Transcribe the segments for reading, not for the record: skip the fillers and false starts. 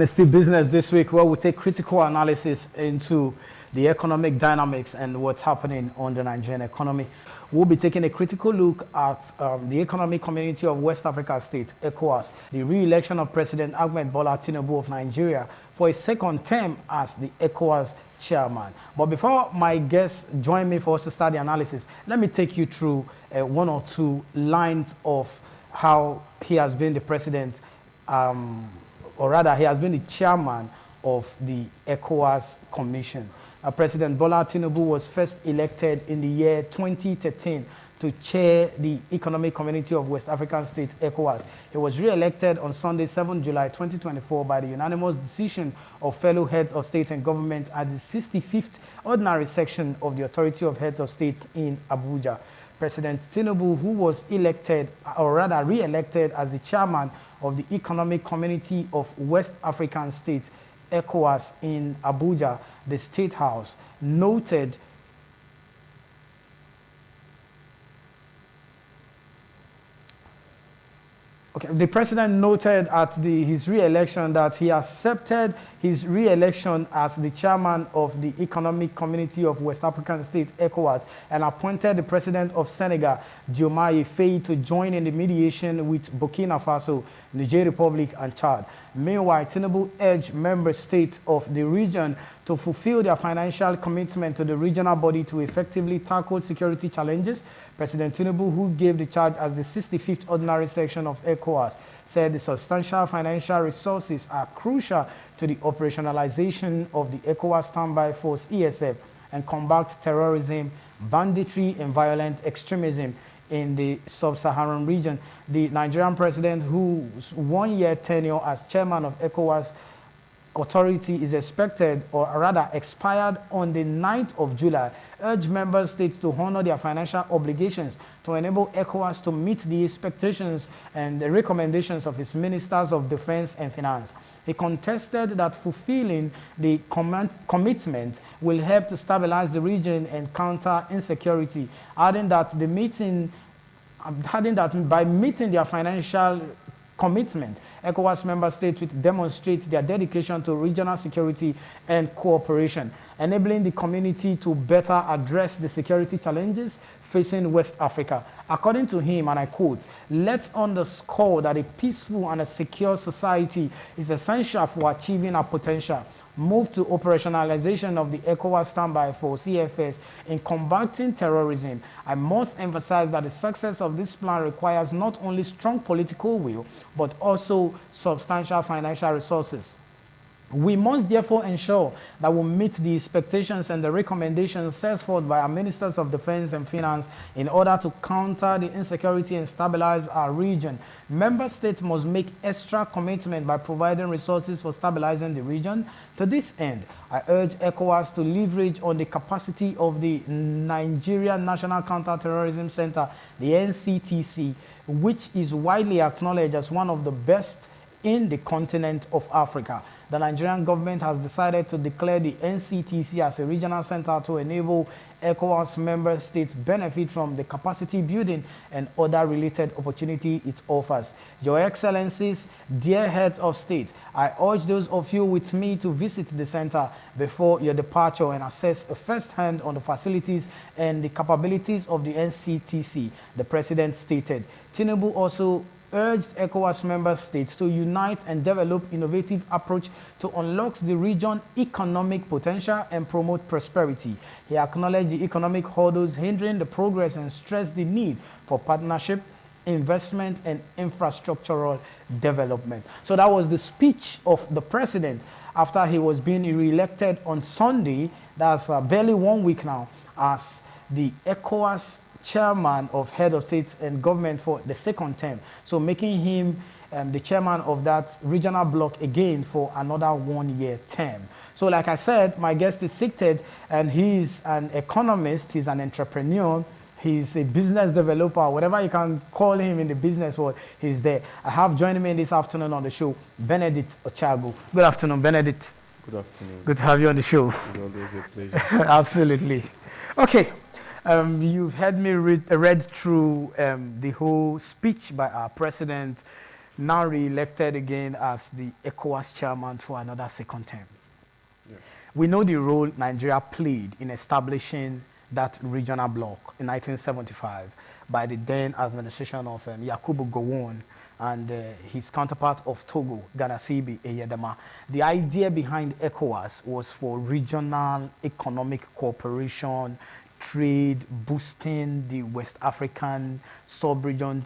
It's the business this week where we take critical analysis into the economic dynamics and what's happening on the Nigerian economy. We'll be taking a critical look at the Economic Community of West Africa States, ECOWAS, the re-election of President Ahmed Bola Tinubu of Nigeria for a second term as the ECOWAS chairman. But before my guests join me for us to start the analysis, let me take you through one or two lines of how he has been the president, or rather, he has been the chairman of the ECOWAS Commission. President Bola Tinubu was first elected in the year 2013 to chair the Economic Community of West African States, ECOWAS. He was re-elected on Sunday, 7 July 2024 by the unanimous decision of fellow heads of state and government at the 65th Ordinary Section of the Authority of Heads of States in Abuja. President Tinubu, who was elected, or rather re-elected as the chairman of the Economic Community of West African States, ECOWAS, in Abuja, the State House, noted the president noted at his re-election that he accepted his re-election as the chairman of the Economic Community of West African States, ECOWAS, and appointed the president of Senegal, Diomaye Faye, to join in the mediation with Burkina Faso, Niger Republic, and Chad. Meanwhile, Tinubu urged member states of the region to fulfill their financial commitment to the regional body to effectively tackle security challenges. President Tinubu, who gave the charge as the 65th Ordinary Section of ECOWAS, said the substantial financial resources are crucial to the operationalization of the ECOWAS Standby Force, ESF, and combat terrorism, banditry, and violent extremism in the sub-Saharan region. The Nigerian president, whose one-year tenure as chairman of ECOWAS authority is expected, or rather expired on the 9th of July, urged member states to honor their financial obligations to enable ECOWAS to meet the expectations and the recommendations of its ministers of defense and finance. He contested that fulfilling the commitment will help to stabilize the region and counter insecurity, adding that by meeting their financial commitment, ECOWAS member states will demonstrate their dedication to regional security and cooperation, enabling the community to better address the security challenges facing West Africa. According to him, and I quote, "Let's underscore that a peaceful and a secure society is essential for achieving our potential. Move to operationalization of the ECOWAS Standby Force, EFS, in combating terrorism. I must emphasize that the success of this plan requires not only strong political will, but also substantial financial resources. We must therefore ensure that we meet the expectations and the recommendations set forth by our ministers of defense and finance in order to counter the insecurity and stabilize our region. Member states must make extra commitment by providing resources for stabilizing the region. To this end, I urge ECOWAS to leverage on the capacity of the Nigeria National Counter-Terrorism Center, the NCTC, which is widely acknowledged as one of the best in the continent of Africa. The Nigerian government has decided to declare the NCTC as a regional center to enable ECOWAS member states benefit from the capacity building and other related opportunity it offers. Your Excellencies, dear heads of state, I urge those of you with me to visit the center before your departure and assess firsthand on the facilities and the capabilities of the NCTC, the president stated. Tinubu also urged ECOWAS member states to unite and develop innovative approach to unlock the region's economic potential and promote prosperity. He acknowledged the economic hurdles hindering the progress and stressed the need for partnership, investment, and infrastructural development. So that was the speech of the president after he was being re-elected on Sunday. That's barely 1 week now as the ECOWAS chairman of head of state and government for the second term, so making him the chairman of that regional bloc again for another 1-year term. So like I said, my guest is seated, and he's an economist, he's an entrepreneur, he's a business developer, whatever you can call him in the business world, he's there. I have joining me this afternoon on the show, Benedict Ochago. Good afternoon, Benedict. Good afternoon. Good to have you on the show. It's always a pleasure. Absolutely. Okay. You've heard me read through the whole speech by our president. now re-elected again as the ECOWAS chairman for another second term. Yeah. We know the role Nigeria played in establishing that regional bloc in 1975 by the then administration of Yakubu Gowon and his counterpart of Togo, Ganasibi Eyedema. The idea behind ECOWAS was for regional economic cooperation, trade, boosting the West African sub-region,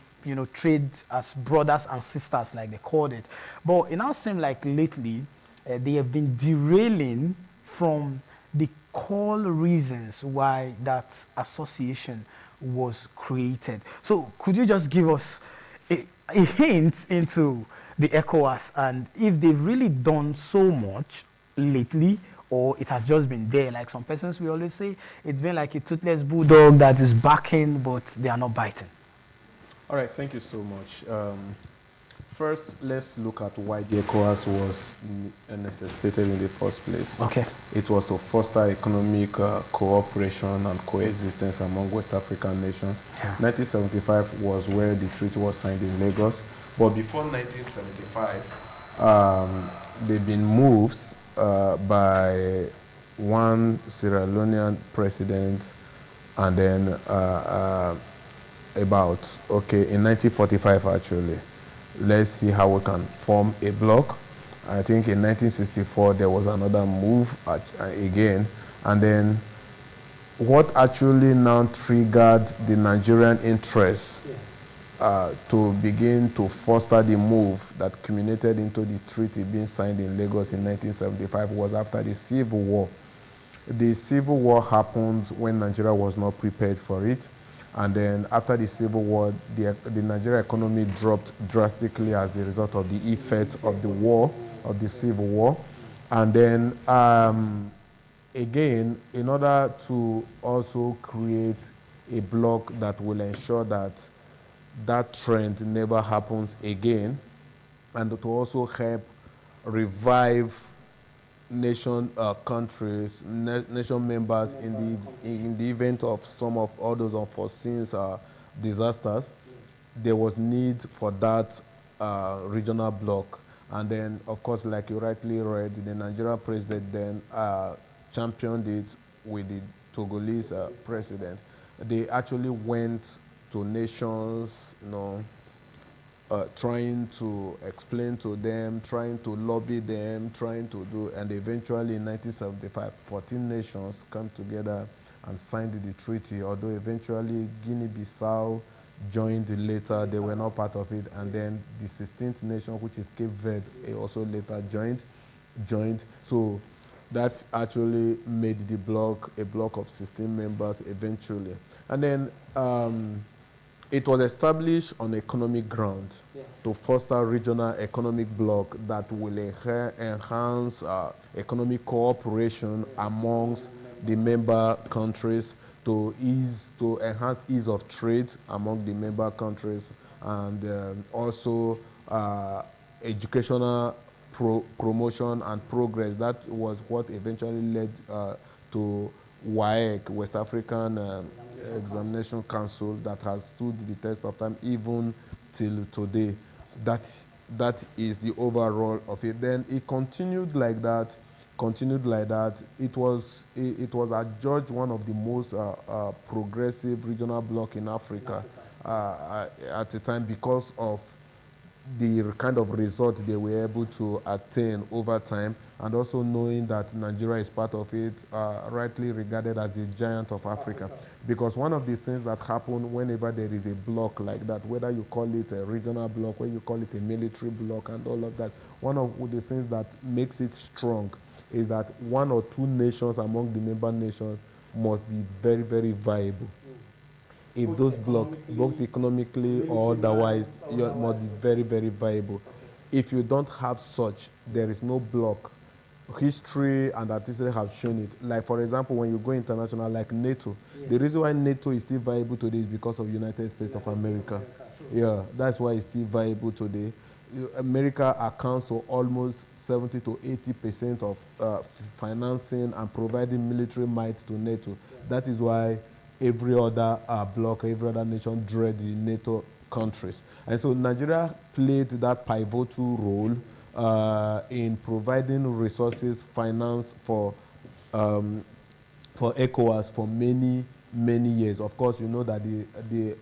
trade as brothers and sisters, like they called it. But it now seems like lately they have been derailing from the core reasons why that association was created. So could you just give us a hint into the ECOWAS and if they've really done so much lately, or it has just been there? Like some persons we always say, it's been like a toothless bulldog that is barking, but they are not biting. All right, thank you so much. First, let's look at why the ECOWAS was necessitated in the first place. Okay. It was to foster economic cooperation and coexistence among West African nations. Yeah. 1975 was where the treaty was signed in Lagos. But before 1975, there have been moves by one Sierra Leonean president and then in 1945 actually. Let's see how we can form a bloc. I think in 1964 there was another move again, and then what actually now triggered the Nigerian interest to begin to foster the move that culminated into the treaty being signed in Lagos in 1975 was after the Civil War. The Civil War happened when Nigeria was not prepared for it. And then after the Civil War, the Nigerian economy dropped drastically as a result of the effect of the war, of the Civil War. And then again, in order to also create a bloc that will ensure that that trend never happens again, and to also help revive nation members in the event of some of all those unforeseen disasters, there was need for that regional bloc. And then, of course, like you rightly read, the Nigerian president then championed it with the Togolese president. They actually went to nations, trying to explain to them, trying to lobby them, trying to do, and eventually in 1975, 14 nations came together and signed the treaty, although eventually Guinea-Bissau joined later. They were not part of it, and then the 16th nation, which is Cape Verde, also later joined. So that actually made the bloc a bloc of 16 members eventually. And then it was established on economic ground to foster regional economic bloc that will enhance economic cooperation amongst the member countries, to enhance ease of trade among the member countries, and also educational promotion and progress. That was what eventually led to WAEC, West African Examination Council, that has stood the test of time even till today. That is the overall of it. Then it continued like that. It was adjudged one of the most progressive regional bloc in Africa at the time, because of the kind of result they were able to attain over time, and also knowing that Nigeria is part of it, rightly regarded as the giant of Africa. Because one of the things that happen whenever there is a bloc like that, whether you call it a regional bloc, whether you call it a military bloc and all of that, one of the things that makes it strong is that one or two nations among the member nations must be very, very viable. If those blocks, both economically or otherwise, you must be very, very viable. If you don't have such, there is no block. History and artistry have shown it. Like, for example, when you go international, like NATO, the reason why NATO is still viable today is because of United States of America. Yeah, that's why it's still viable today. America accounts for almost 70 to 80% of financing and providing military might to NATO. That is why every other bloc, every other nation dread the NATO countries. And so Nigeria played that pivotal role in providing resources, finance for ECOWAS for many, many years. Of course, you know that the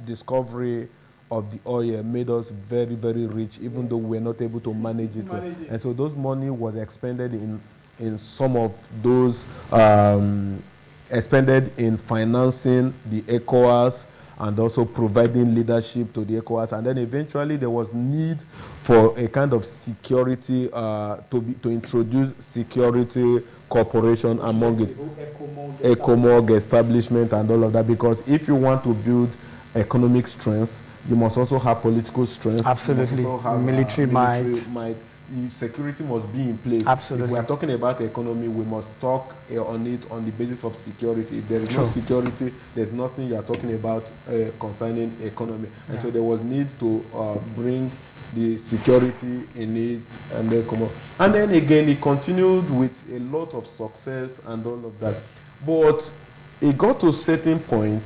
discovery of the oil made us very, very rich, even though we were not able to manage it. And so those money was expended in some of those, expended in financing the ECOWAS and also providing leadership to the ECOWAS. And then eventually there was need for a kind of security, to introduce security cooperation among it, ECOMOG establishment and all of that, because if you want to build economic strength, you must also have political strength. Absolutely. Military might. Security must be in place. Absolutely. If we are talking about economy, we must talk on it on the basis of security. If there is no security, there's nothing you are talking about concerning economy. And so there was need to bring the security in it and then come up. And then again, it continued with a lot of success and all of that. But it got to a certain point,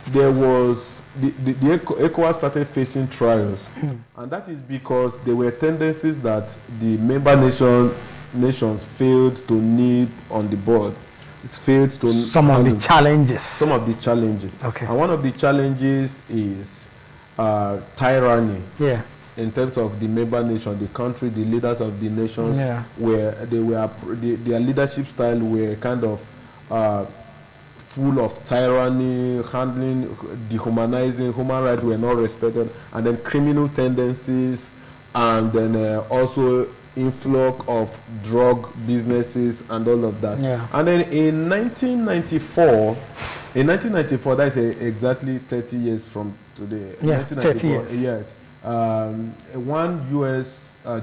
there was the ECOWAS started facing trials, and that is because there were tendencies that the member nations failed to need on the board. It failed to some of the challenges. Some of the challenges. Okay. And one of the challenges is tyranny. Yeah. In terms of the member nation, the country, the leaders of the nations, where they were, their leadership style were kind of full of tyranny, handling, dehumanizing, human rights were not respected, and then criminal tendencies, and then also influx of drug businesses and all of that. Yeah. And then in 1994, that is exactly 30 years from today. Yeah, 30 years. Yes. One U.S.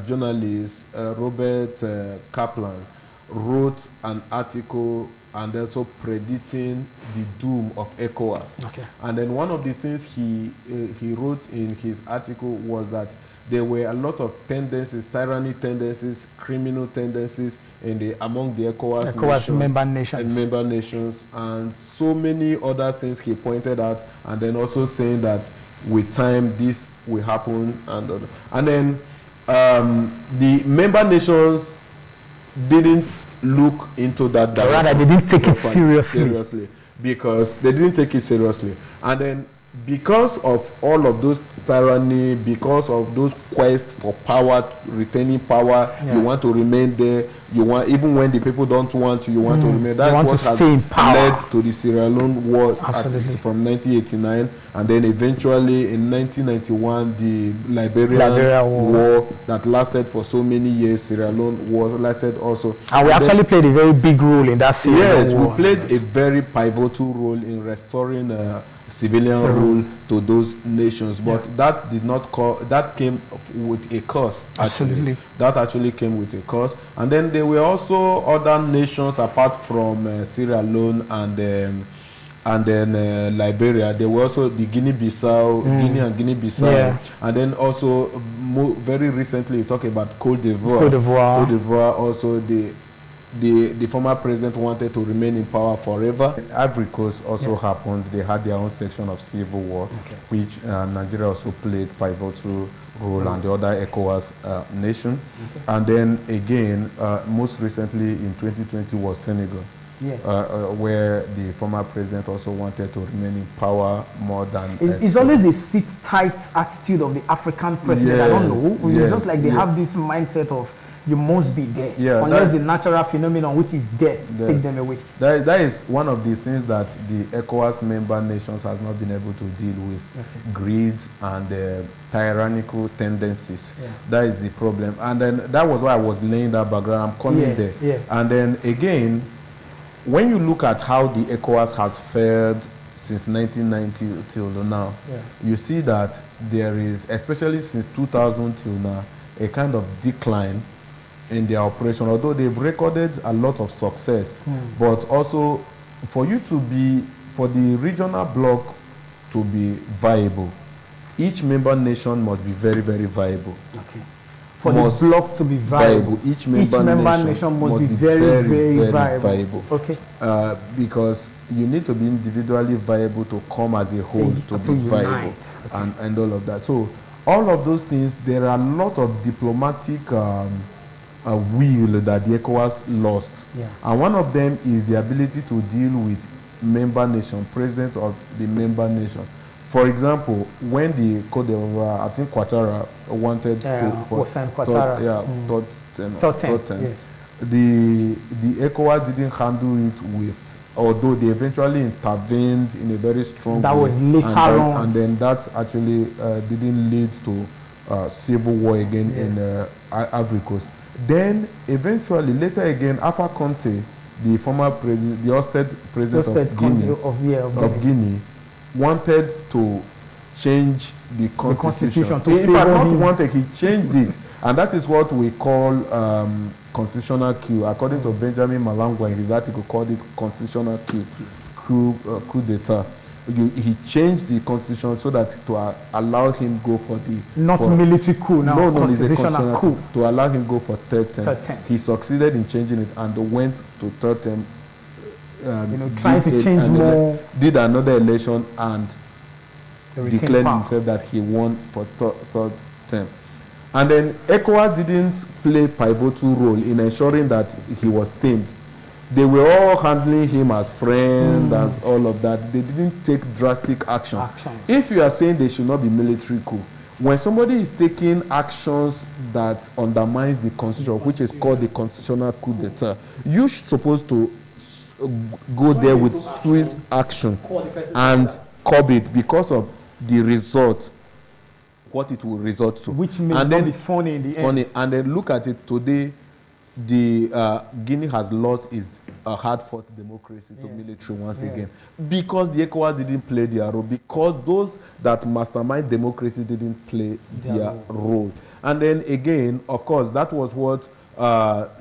Journalist, Robert Kaplan, wrote an article and also predicting the doom of ECOWAS. Okay. And then one of the things he wrote in his article was that there were a lot of tendencies, tyranny tendencies, criminal tendencies among the ECOWAS member nations, and so many other things he pointed out, and then also saying that with time this will happen, and then the member nations didn't look into that direction. Rather, they didn't take it seriously. Because they didn't take it seriously. And then because of all of those tyranny, because of those quests for power, retaining power, you want to remain there, you want, even when the people don't want you, you want to remain. That's what has led to the Sierra Leone war from 1989, and then eventually in 1991 the Liberia war that lasted for so many years. Sierra Leone war lasted also. And we actually played a very big role in that Sierra Leone war. Yes, we played a very pivotal role in restoring civilian rule to those nations, but that did not that came with a cost. Absolutely. That actually came with a cost. And then there were also other nations apart from Sierra Leone and then Liberia. There were also the Guinea and Guinea-Bissau, and then also very recently you talk about Cote d'Ivoire also. The former president wanted to remain in power forever. Ivory Coast also happened. They had their own section of civil war, which Nigeria also played pivotal role, and the other ECOWAS nation. And then again, most recently in 2020 was Senegal, where the former president also wanted to remain in power more than... It's always the sit-tight attitude of the African president. I don't know. It's just like they have this mindset of you must be there, unless the natural phenomenon, which is death, take them away. That is one of the things that the ECOWAS member nations has not been able to deal with, greed and tyrannical tendencies. That is the problem. And then that was why I was laying that background. I'm coming there. And then again, when you look at how the ECOWAS has fared since 1990 till now, you see that there is, especially since 2000 till now, a kind of decline in their operation, although they've recorded a lot of success. But also for the regional bloc to be viable, each member nation must be very, very viable. For the bloc to be viable, each member nation must be very, very viable. Because you need to be individually viable to come as a whole to be viable, and all of that. So all of those things, there are a lot of diplomatic will that the ECOWAS lost. And one of them is the ability to deal with member nation, presidents of the member nation. For example, when the Code of, I think Ouattara wanted the ECOWAS didn't handle it with, although they eventually intervened in a very strong way. Was later on. And then that actually didn't lead to civil war again in Ivory Coast. Then eventually, later again, Alpha Conte, the former president, the ousted president of Guinea, wanted to change the constitution. He changed it. And that is what we call constitutional coup. According to Benjamin Malangwa, in his article, called it constitutional coup d'etat. He changed the constitution so that to allow him go for the military coup now. No, constitutional coup to allow him go for third term. He succeeded in changing it and went to third term. Trying to change more. Did another election and declared himself that he won for third term. And then ECOWAS didn't play a pivotal role in ensuring that he was tamed. They were all handling him as friends, as all of that. They didn't take drastic action. If you are saying they should not be military coup, when somebody is taking actions that undermines the constitution, which is called the constitutional coup d'etat, you're supposed to go there with swift action and curb it because of the result, what it will result to. Which may not be funny in the end. And then look at it today, the Guinea has lost its hard-fought democracy to military once again, because the ECOWAS didn't play their role, because those that mastermind democracy didn't play their role. And then again, of course, that was what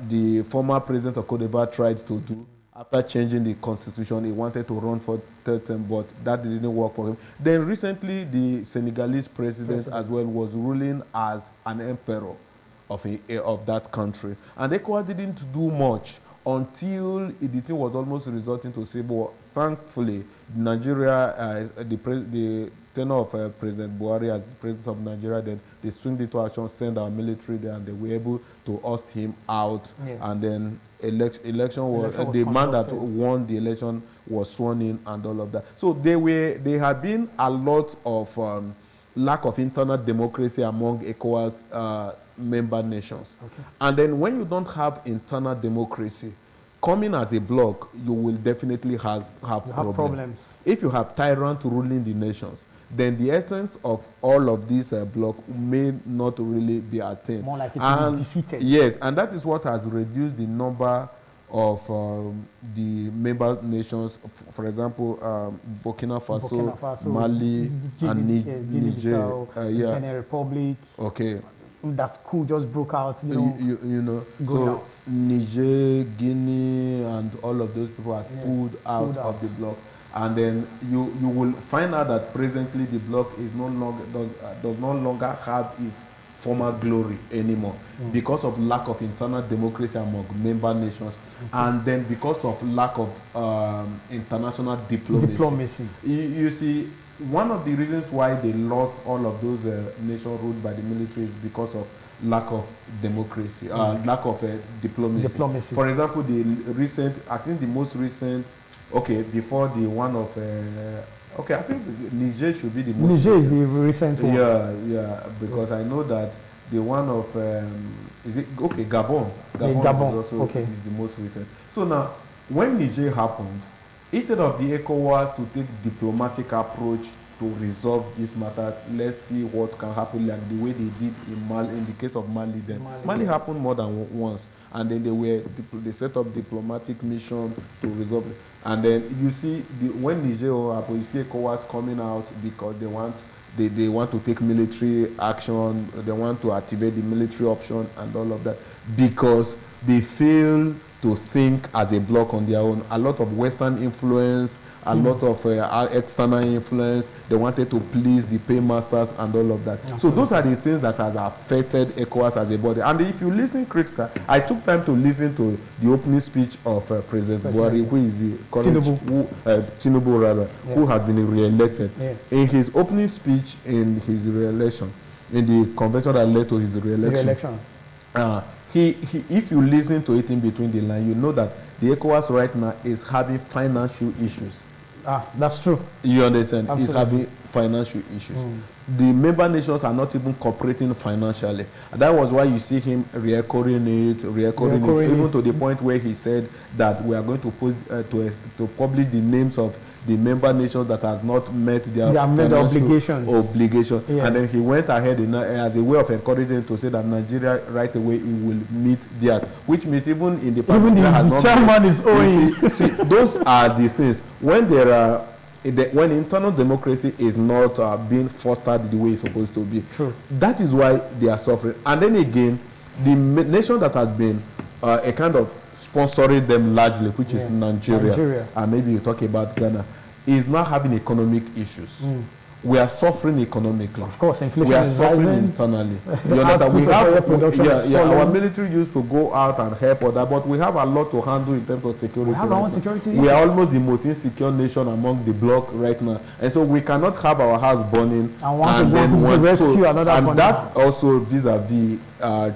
the former president of Cote d'Ivoire tried to do. After changing the constitution, he wanted to run for third term, but that didn't work for him. Then recently, the Senegalese president as well was ruling as an emperor of that country. And ECOWAS didn't do much until the thing was almost resulting to civil war. Thankfully, Nigeria, the tenure of President Buhari as president of Nigeria, then they swung into action, sent our military there, and they were able to oust him out. And then election was the man that won the election was sworn in and all of that. So there had been a lot of lack of internal democracy among ECOWAS member nations. And then when you don't have internal democracy, coming as a bloc, you will definitely have problems. If you have tyrants ruling the nations, then the essence of all of these bloc may not really be attained. More like it will be defeated. Yes, and that is what has reduced the number of the member nations. For example, Burkina Faso, Mali, and Niger, Benin Republic. Okay. That coup just broke out, you know. So Niger, Guinea, and all of those people are pulled out of the bloc. And then you will find out that presently the bloc is no longer does no longer have its former glory anymore because of lack of internal democracy among member nations, and then because of lack of international diplomacy. You see, one of the reasons why they lost all of those nations ruled by the military is because of lack of democracy, lack of diplomacy. For example, the most recent, before the one of, I think Niger should be the most Niger is the recent one. Yeah, because I know that the one of, Gabon. Gabon is also is the most recent. So now, when Niger happened, instead of the ECOWAS to take diplomatic approach to resolve this matter, let's see what can happen, like the way they did in the case of Mali. Then Mali happened more than once, and then they set up diplomatic mission to resolve it. And then you see when Niger happened, you see ECOWAS coming out because they want to take military action, they want to activate the military option and all of that, because they fail to think as a bloc on their own. A lot of Western influence a lot of external influence. They wanted to please the paymasters and all of that. So those are the things that has affected ECOWAS as a body. And if you listen critically, I took time to listen to the opening speech of President Buhari, who is the current Tinubu rather, who has been re-elected. In his opening speech in his re-election, in the convention that led to his re-election, if you listen to it in between the line, you know that the ECOWAS right now is having financial issues. That's true. You understand? Absolutely. It's having financial issues. The member nations are not even cooperating financially. And that was why you see him re-echoing it, even to the point where he said that we are going to to publish the names of the member nations that has not met their obligations. And then he went ahead as a way of encouraging to say that Nigeria right away it will meet theirs, which means even in the chairman is owing. See, those are the things when there are when internal democracy is not being fostered the way it's supposed to be. True. That is why they are suffering. And then again, the nation that has been a kind of sponsoring them largely, which is Nigeria, and maybe you talk about Ghana, is now having economic issues. We are suffering economically. Of course, inflation we are is suffering rising. internally. You know, we have our military used to go out and help other, but we have a lot to handle in terms of security. We have our own security. We are almost the most insecure nation among the bloc right now, and so we cannot have our house burning and then rescue another. And that also vis-a-vis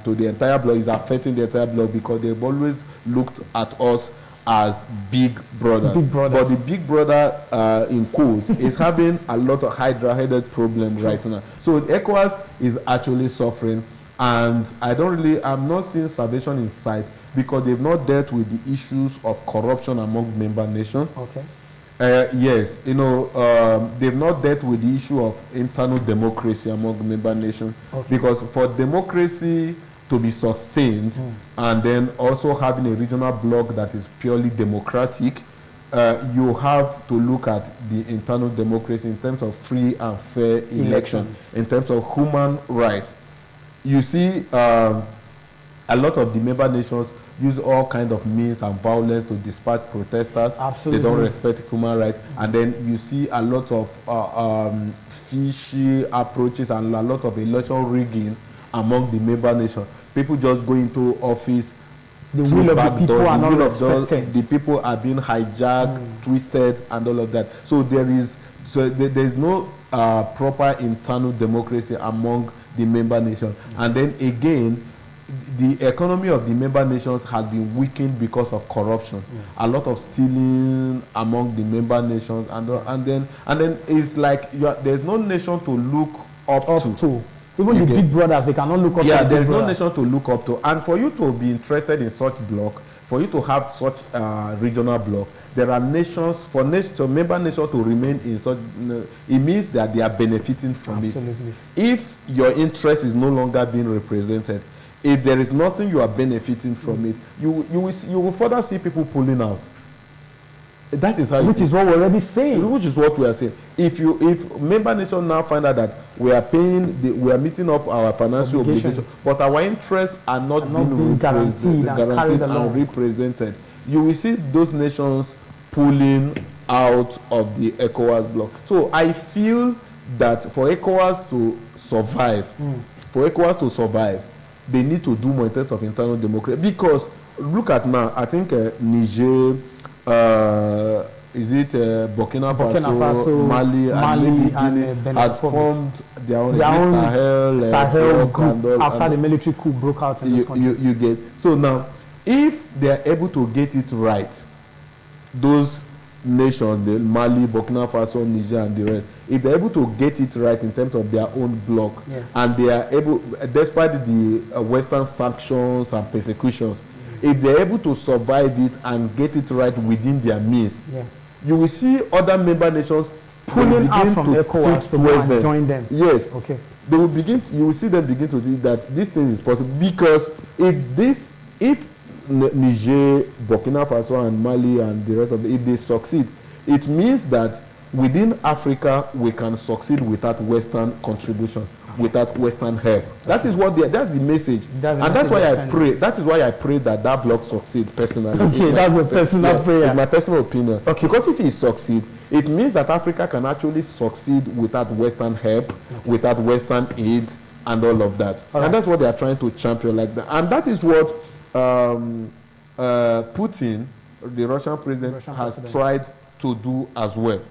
to the entire bloc is affecting the entire bloc because they've always looked at us as big brothers. But the big brother in quotes is having a lot of hydra-headed problems right now. So ECOWAS is actually suffering, and I'm not seeing salvation in sight because they've not dealt with the issues of corruption among member nations. Yes, you know, they've not dealt with the issue of internal democracy among member nations because for democracy to be sustained and then also having a regional bloc that is purely democratic, you have to look at the internal democracy in terms of free and fair elections, in terms of human rights. You see a lot of the member nations use all kinds of means and violence to dispatch protesters. Absolutely. They don't respect human rights. And then you see a lot of fishy approaches and a lot of election rigging among the member nations. People just go into office. The will of the people are not respected. The people are being hijacked, twisted, and all of that. So there is no proper internal democracy among the member nations. And then again, the economy of the member nations has been weakened because of corruption. A lot of stealing among the member nations, and then it's like there's no nation to look up to. Even the big brothers, they cannot look up to. Yeah, there's no nation to look up to. And for you to be interested in such bloc, for you to have such regional bloc, there are nations, for member nations to remain in such, it means that they are benefiting from it. If your interest is no longer being represented, if there is nothing you are benefiting from it, you will further see people pulling out. That is how. Which is what we're already saying. Which is what we are saying. If member nations now find out that we are we are meeting up our financial obligations, but our interests are not being guaranteed and represented, you will see those nations pulling out of the ECOWAS bloc. So I feel that for ECOWAS to survive, they need to do more in terms of internal democracy. Because look at now, I think Niger. Is it Burkina Faso, Mali and Benin has formed their own Sahel group after the military coup broke out in this country. You get. So now, if they are able to get it right, those nations, the Mali, Burkina Faso, Niger and the rest, if they're able to get it right in terms of their own bloc, and they are able, despite the Western sanctions and persecutions, if they're able to survive it and get it right within their means, you will see other member nations pulling out from ECOWAS to join them. Yes. Okay. They will begin. You will see them begin to do that. This thing is possible because if Niger, Burkina Faso, and Mali and the rest of it, if they succeed, it means that within Africa we can succeed without Western contribution. without Western help. That is what that's the message. That's why I pray. That is why I pray that bloc succeed personally. Okay, that's a personal prayer. It's my personal opinion. Okay. Because if it succeeds, it means that Africa can actually succeed without Western help, without Western aid, and all of that. And that's what they are trying to champion like that. And that is what Putin, the Russian president, has tried to do as well.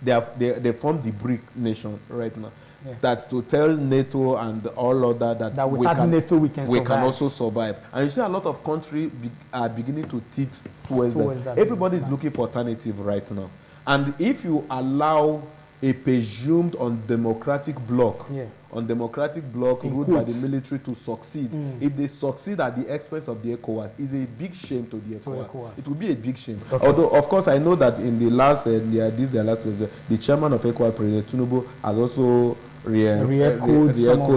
They formed the BRIC nation right now. Yeah. That to tell NATO and all other that without NATO we can also survive. And you see a lot of countries are beginning to tilt towards that. Everybody is looking for alternative right now. And if you allow a presumed undemocratic bloc, ruled by the military to succeed, if they succeed at the expense of the ECOWAS, it's a big shame to the ECOWAS. It will be a big shame. Okay. Although, of course, I know that in the last, the chairman of ECOWAS, President Tinubu, has also re-echoed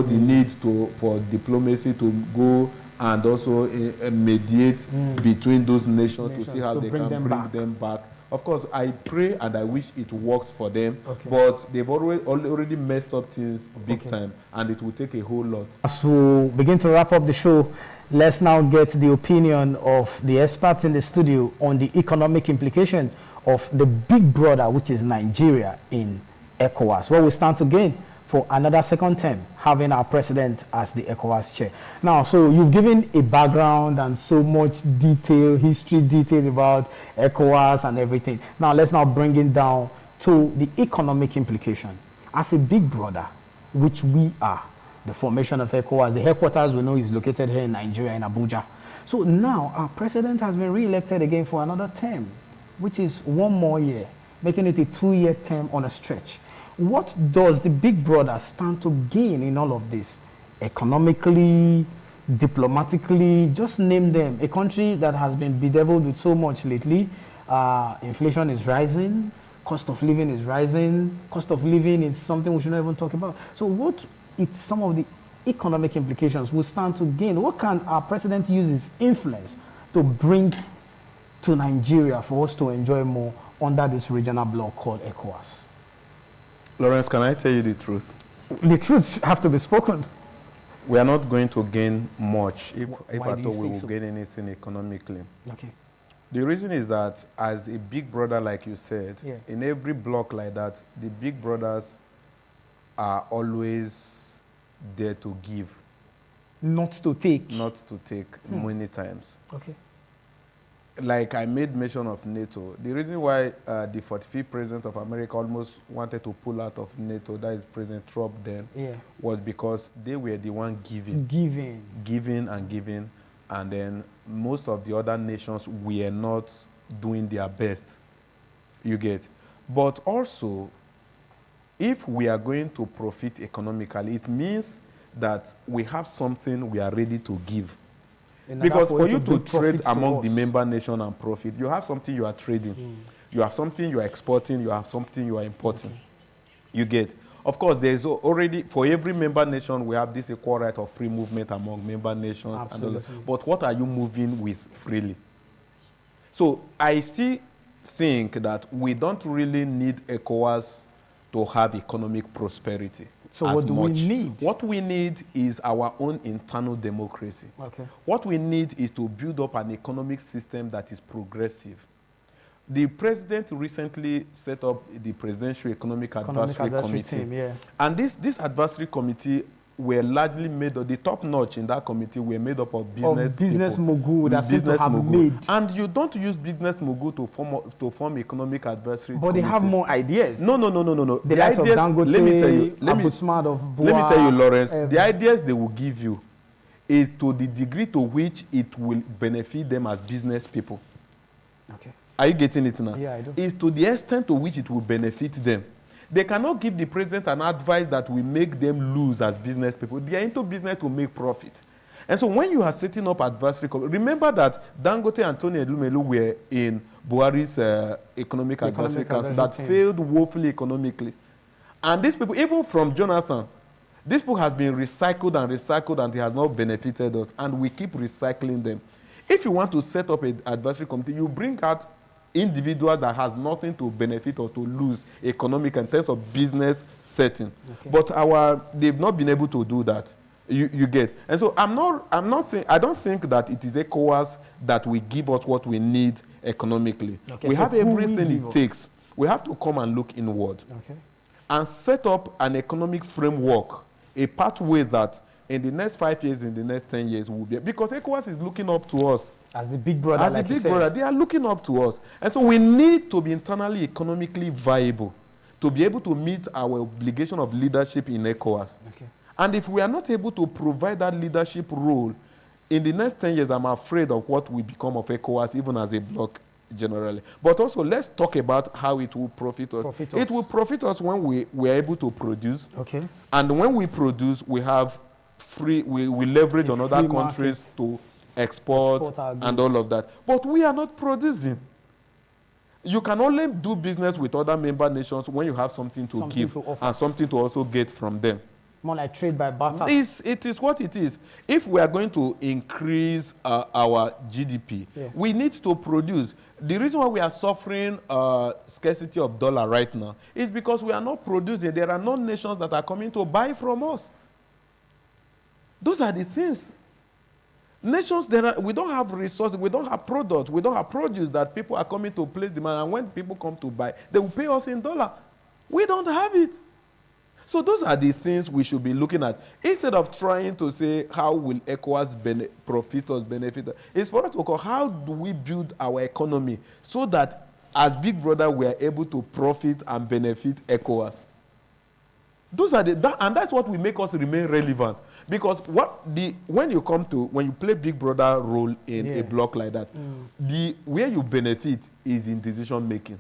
the need for diplomacy to go and also mediate between those nations to see how they can bring them back. Of course, I pray and I wish it works for them, but they've already messed up things big time, and it will take a whole lot. As we begin to wrap up the show, let's now get the opinion of the experts in the studio on the economic implication of the big brother, which is Nigeria, in ECOWAS. Well, we stand to gain for another second term, having our president as the ECOWAS chair. Now, so you've given a background and so much history detail about ECOWAS and everything. Now, let's now bring it down to the economic implication. As a big brother, which we are, the formation of ECOWAS, the headquarters we know is located here in Nigeria, in Abuja. So now, our president has been re-elected again for another term, which is one more year, making it a 2-year term on a stretch. What does the big brother stand to gain in all of this? Economically, diplomatically, just name them. A country that has been bedeviled with so much lately. Inflation is rising, cost of living is rising. Cost of living is something we should not even talk about. So what is some of the economic implications we stand to gain? What can our president use his influence to bring to Nigeria for us to enjoy more under this regional bloc called ECOWAS? Lawrence, can I tell you the truth? The truth have to be spoken. We are not going to gain much if at all we will gain anything economically. Okay. The reason is that as a big brother, like you said, in every block like that, the big brothers are always there to give. Not to take. Not to take many times. Okay. Like I made mention of NATO. The reason why the 45th president of America almost wanted to pull out of NATO, that is President Trump then, was because they were the one giving, and then most of the other nations were not doing their best. You get? But also, if we are going to profit economically, it means that we have something we are ready to give. Because for you to trade among the member nation and profit, you have something you are trading. You have something you are exporting, you have something you are importing. You get? Of course, there's already, for every member nation, we have this equal right of free movement among member nations. And all that. But what are you moving with freely? So I still think that we don't really need ECOWAS to have economic prosperity. So what do we need? What we need is our own internal democracy. Okay. What we need is to build up an economic system that is progressive. The president recently set up the Presidential Economic Advisory Committee. And this advisory committee were largely made of, the top notch in that committee were made up of business mogul that seem to have made. And you don't use business mogul to form economic advisory But committee. They have more ideas. No. The likes of Dangote, let me tell you, Lawrence, the ideas they will give you is to the degree to which it will benefit them as business people. Okay. Are you getting it now? Yeah, I do. Is to the extent to which it will benefit them. They cannot give the president an advice that will make them lose as business people. They are into business to make profit. And so when you are setting up advisory, remember that Dangote and Tony Elumelu were in Buhari's Economic Advisory Council that failed woefully economically. And these people, even from Jonathan, this book has been recycled and it has not benefited us. And we keep recycling them. If you want to set up an advisory committee, you bring out individual that has nothing to benefit or to lose economic in terms of business setting. But they've not been able to do that. You get. And so I don't think that it is ECOWAS that will give us what we need economically. We have everything it takes. We have to come and look inward and set up an economic framework, a pathway that in the next 5 years, in the next 10 years will be, because ECOWAS is looking up to us. As the big brother, as like the big brother, they are looking up to us. And so we need to be internally economically viable to be able to meet our obligation of leadership in ECOWAS. And if we are not able to provide that leadership role, in the next 10 years, I'm afraid of what will become of ECOWAS, even as a bloc generally. But also, let's talk about how it will profit us. It will profit us when we are able to produce. And when we produce, we have we leverage on other countries to export and all of that. But we are not producing. You can only do business with other member nations when you have something to give and something to also get from them. More like trade by barter. It is what it is. If we are going to increase our GDP, we need to produce. The reason why we are suffering scarcity of dollar right now is because we are not producing. There are no nations that are coming to buy from us. Those are the things. Nations, we don't have resources, we don't have products, we don't have produce that people are coming to place demand, and when people come to buy, they will pay us in dollar. We don't have it. So those are the things we should be looking at. Instead of trying to say, how will ECOWAS profit us, benefit us? It's for us to call, how do we build our economy so that as big brother, we are able to profit and benefit ECOWAS? Those are and that's what will make us remain relevant. Because when you play big brother role in a block like that, where you benefit is in decision making.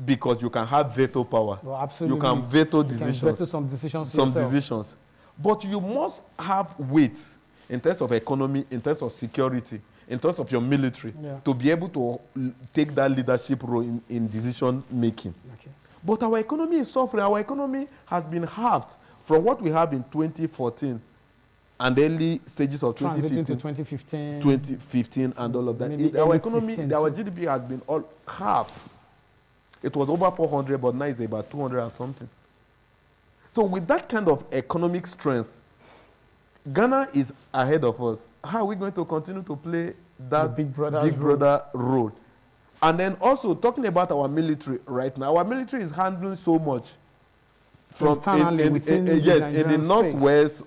Because you can have veto power. Well, absolutely. You can veto decisions. You can veto some decisions. But you must have weight in terms of economy, in terms of security, in terms of your military, to be able to take that leadership role in decision making. But our economy is suffering. Our economy has been halved from what we have in 2014 and the early stages of 2015 and all of that. Our economy, our GDP has been all halved. It was over 400, but now it's about 200 and something. So with that kind of economic strength, Ghana is ahead of us. How are we going to continue to play that big brother role? And then also talking about our military right now, our military is handling so much. From in the northwest,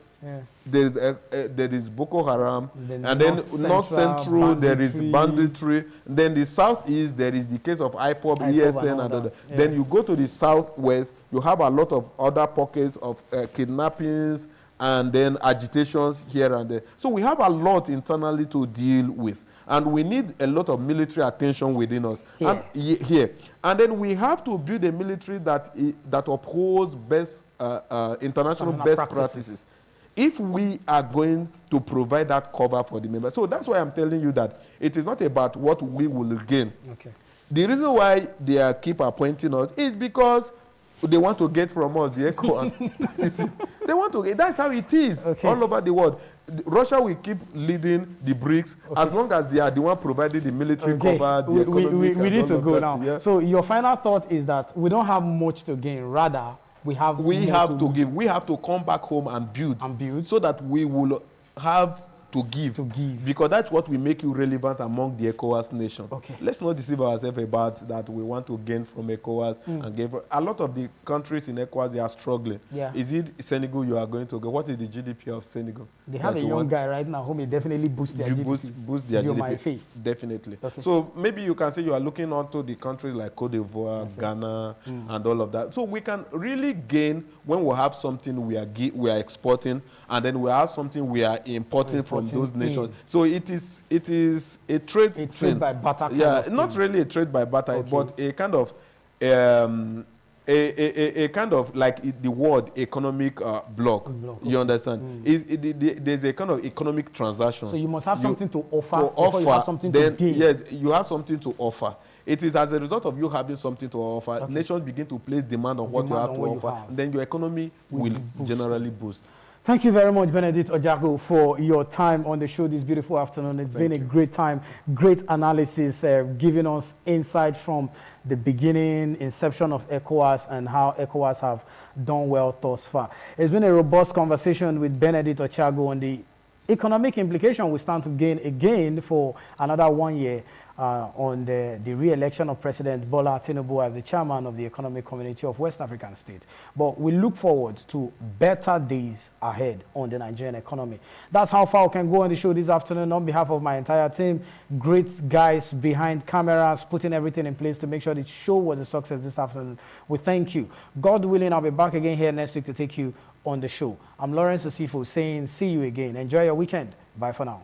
there is Boko Haram, and then north central there is banditry. Then the southeast there is the case of IPOB, ESN, and other. Then you go to the southwest, you have a lot of other pockets of kidnappings and then agitations here and there. So we have a lot internally to deal with. And we need a lot of military attention within us here. And then we have to build a military that upholds international best practices. If we are going to provide that cover for the members. So that's why I'm telling you that it is not about what we will gain. The reason why they keep appointing us is because they want to get from us the ECOWAS. They want to get. That's how it is all over the world. Russia will keep leading the BRICS as long as they are the one providing the military cover. The we need to go now. So your final thought is that we don't have much to gain. Rather, we have to give. We have to come back home and build so that we will have to give. Because that's what will make you relevant among the ECOWAS nation. Let's not deceive ourselves about that we want to gain from ECOWAS and give. A lot of the countries in ECOWAS, they are struggling. Is it Senegal you are going to go? What is the GDP of Senegal? They have a young guy right now who may definitely boost their GDP. Boost their GDP. Definitely. So maybe you can say you are looking onto the countries like Cote d'Ivoire, Ghana, and all of that. So we can really gain when we have something we are exporting, and then we have something we are importing from those nations. So it is a trade thing. Trade by barter. Not really a trade by barter, but a kind of a kind of like the word economic block. You understand? There's a kind of economic transaction. So you must have something to offer. Before you have something to gain. Yes, you have something to offer. It is as a result of you having something to offer, nations begin to place demand on what you have to offer, and then your economy will generally boost. Thank you very much, Benedict Ojago, for your time on the show this beautiful afternoon. It's been a great time, great analysis, giving us insight from the beginning, inception of ECOWAS, and how ECOWAS have done well thus far. It's been a robust conversation with Benedict Ochago on the economic implication we stand to gain again for another 1 year on the re-election of President Bola Tinubu as the chairman of the Economic Community of West African States. But we look forward to better days ahead on the Nigerian economy. That's how far we can go on the show this afternoon. On behalf of my entire team, great guys behind cameras, putting everything in place to make sure the show was a success this afternoon. We thank you. God willing, I'll be back again here next week to take you on the show. I'm Lawrence Osifo saying see you again. Enjoy your weekend. Bye for now.